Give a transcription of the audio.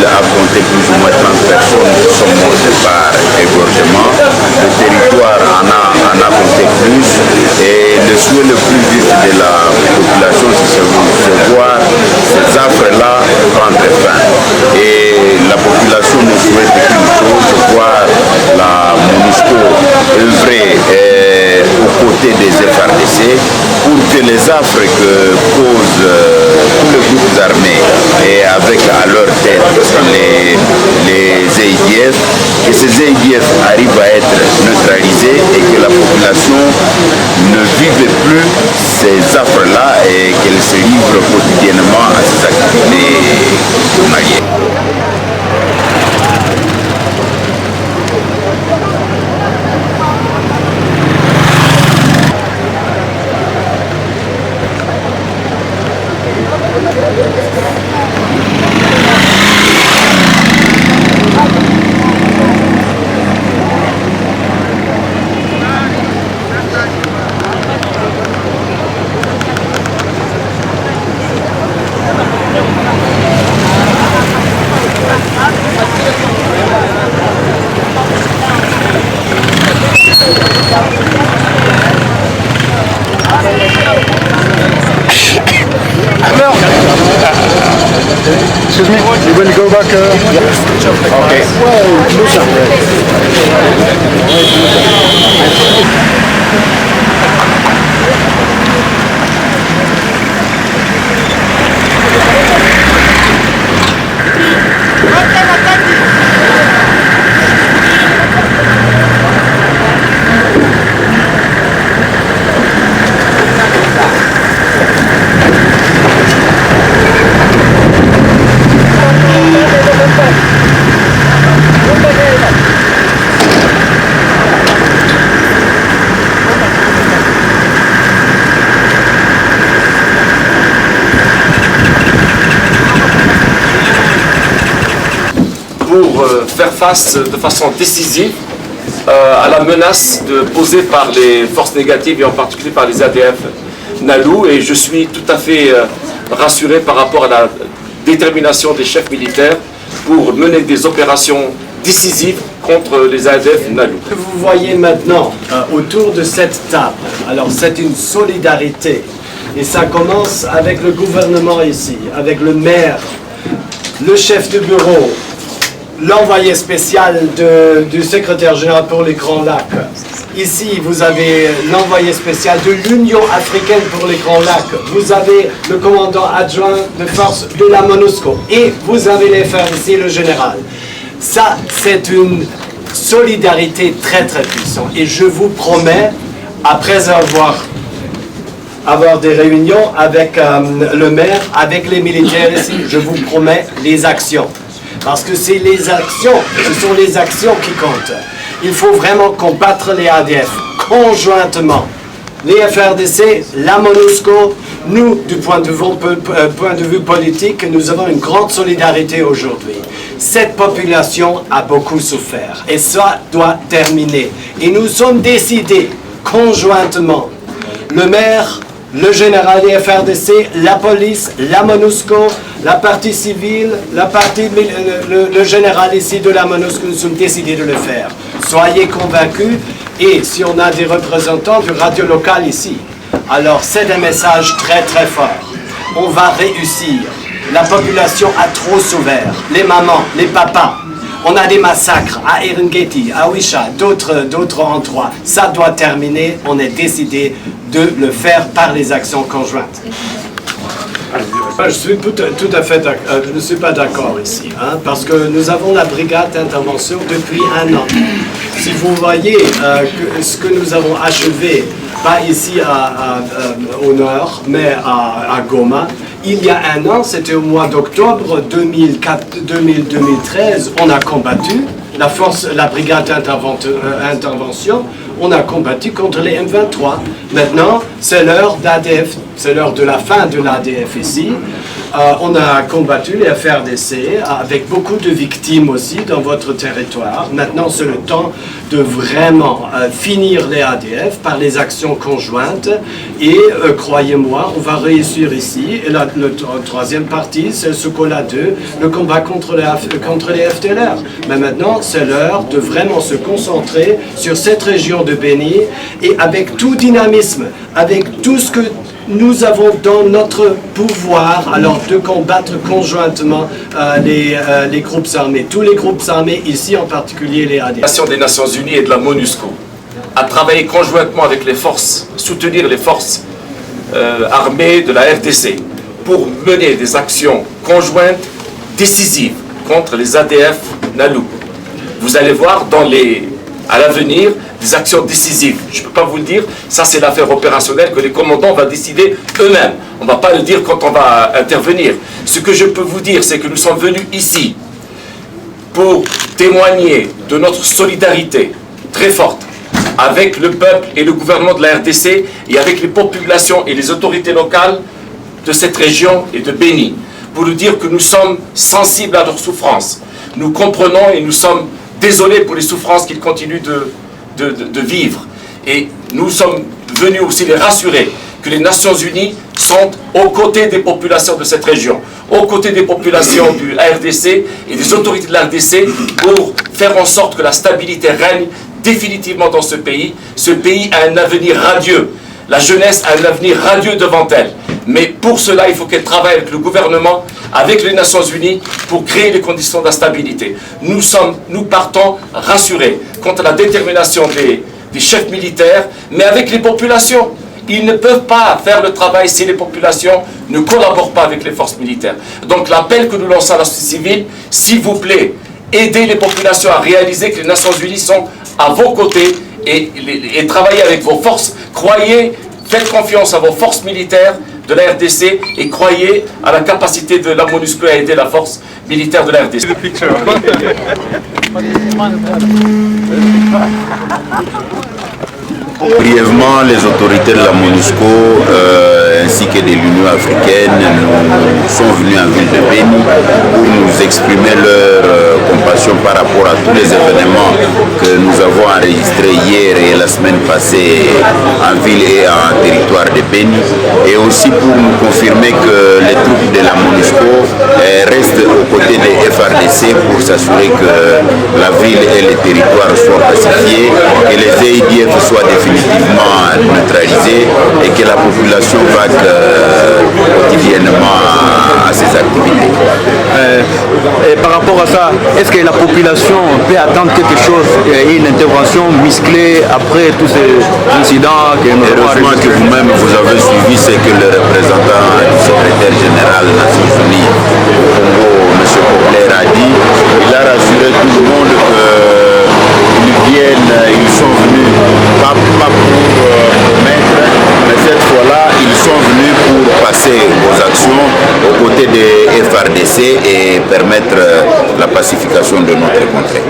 ville a compté plus ou moins 30 personnes qui sont mortes par égorgement. Le territoire en a compté plus. Et le souhait le plus vif de la population, c'est de voir ces affres-là prendre fin. Et la population nous souhaite qu'une chose, voir la MONUSCO œuvrer aux côtés des FARDC pour que les affres que posent tous les groupes armés et avec à leur tête les EIDF, que ces EIDF arrivent à être neutralisés et que la population ne vive plus ces affres-là et qu'elle se livre quotidiennement à ces activités journalières. Excuse me, you will go back? Okay. Pour faire face de façon décisive à la menace posée par les forces négatives et en particulier par les ADF Nalou, et je suis tout à fait rassuré par rapport à la détermination des chefs militaires pour mener des opérations décisives contre les ADF Nalou. Vous voyez maintenant autour de cette table, alors c'est une solidarité et ça commence avec le gouvernement ici, avec le maire, le chef de bureau, l'envoyé spécial du secrétaire général pour les Grands Lacs. Ici, vous avez l'envoyé spécial de l'Union africaine pour les Grands Lacs. Vous avez le commandant adjoint de force de la MONUSCO. Et vous avez les FARDC, le général. Ça, c'est une solidarité très très puissante. Et je vous promets, après avoir des réunions avec le maire, avec les militaires ici, je vous promets les actions. Parce que c'est les actions, ce sont les actions qui comptent. Il faut vraiment combattre les ADF conjointement. Les FARDC, la MONUSCO, nous, du point de vue politique, nous avons une grande solidarité aujourd'hui. Cette population a beaucoup souffert et ça doit terminer. Et nous sommes décidés conjointement, le maire, le général des FARDC, la police, la MONUSCO, la partie civile, le général ici de la MONUSCO, nous sommes décidés de le faire. Soyez convaincus, et si on a des représentants du radio local ici, alors c'est un message très très fort. On va réussir. La population a trop souffert. Les mamans, les papas. On a des massacres à Eringeti, à Wisha, d'autres endroits. Ça doit terminer. On est décidé de le faire par les actions conjointes. Je suis tout à fait je ne suis pas d'accord ici, hein, parce que nous avons la brigade d'intervention depuis 1 an. Si vous voyez ce que nous avons achevé, pas ici au nord, mais à Goma, il y a 1 an, c'était au mois d'octobre 2013, on a combattu la brigade d'intervention. on a combattu contre les M23. Maintenant, c'est l'heure d'ADF, c'est l'heure de la fin de l'ADF ici. On a combattu les FRDC avec beaucoup de victimes aussi dans votre territoire. Maintenant, c'est le temps de vraiment finir les ADF par les actions conjointes. Et croyez-moi, on va réussir ici. Et la troisième partie, c'est ce qu'on a de le combat contre les FDLR. Mais maintenant, c'est l'heure de vraiment se concentrer sur cette région de Béni et avec tout dynamisme, avec tout ce que nous avons dans notre pouvoir, alors de combattre conjointement les groupes armés, tous les groupes armés ici, en particulier les ADF. La Nation des Nations Unies et de la MONUSCO a travaillé conjointement avec les forces, soutenir les forces armées de la RDC pour mener des actions conjointes décisives contre les ADF NALU. Vous allez voir à l'avenir des actions décisives. Je ne peux pas vous le dire, ça c'est l'affaire opérationnelle que les commandants vont décider eux-mêmes. On ne va pas le dire quand on va intervenir. Ce que je peux vous dire, c'est que nous sommes venus ici pour témoigner de notre solidarité très forte avec le peuple et le gouvernement de la RDC et avec les populations et les autorités locales de cette région et de Béni, pour nous dire que nous sommes sensibles à leurs souffrances. Nous comprenons et nous sommes désolés pour les souffrances qu'ils continuent de vivre. Et nous sommes venus aussi les rassurer que les Nations Unies sont aux côtés des populations de cette région, aux côtés des populations du RDC et des autorités de la RDC pour faire en sorte que la stabilité règne définitivement dans ce pays. Ce pays a un avenir radieux. La jeunesse a un avenir radieux devant elle. Mais pour cela, il faut qu'elle travaille avec le gouvernement, avec les Nations Unies, pour créer les conditions de la stabilité. Nous partons rassurés quant à la détermination des chefs militaires, mais avec les populations. Ils ne peuvent pas faire le travail si les populations ne collaborent pas avec les forces militaires. Donc l'appel que nous lançons à la société civile, s'il vous plaît, aidez les populations à réaliser que les Nations Unies sont à vos côtés et travaillez avec vos forces. Croyez, faites confiance à vos forces militaires de la RDC et croyez à la capacité de la MONUSCO à aider la force militaire de la RDC. Brièvement, les autorités de la MONUSCO ainsi que de l'Union africaine sont venus en ville de Béni pour nous exprimer leur compassion par rapport à tous les événements que nous avons enregistrés hier et la semaine passée en ville et en territoire de Béni, et aussi pour nous confirmer que les troupes de la MONUSCO restent aux côtés des FRDC pour s'assurer que la ville et les territoires soient pacifiés, que les EIDF soient définitivement neutralisés et que la population vaque quotidiennement à ses activités. Et par rapport à ça, est-ce que la population peut attendre quelque chose et une intervention musclée après tous ces incidents que nous avons? Heureusement que vous-même vous avez suivi ce que le représentant du secrétaire général des Nations Unies au Congo, M. Popler, a dit. Il a rassuré tout le monde qu'ils sont venus pas pour promettre, mais cette fois-là, ils sont venus pour passer aux actions aux côtés des FRDC et permettre la pacification de notre contrée.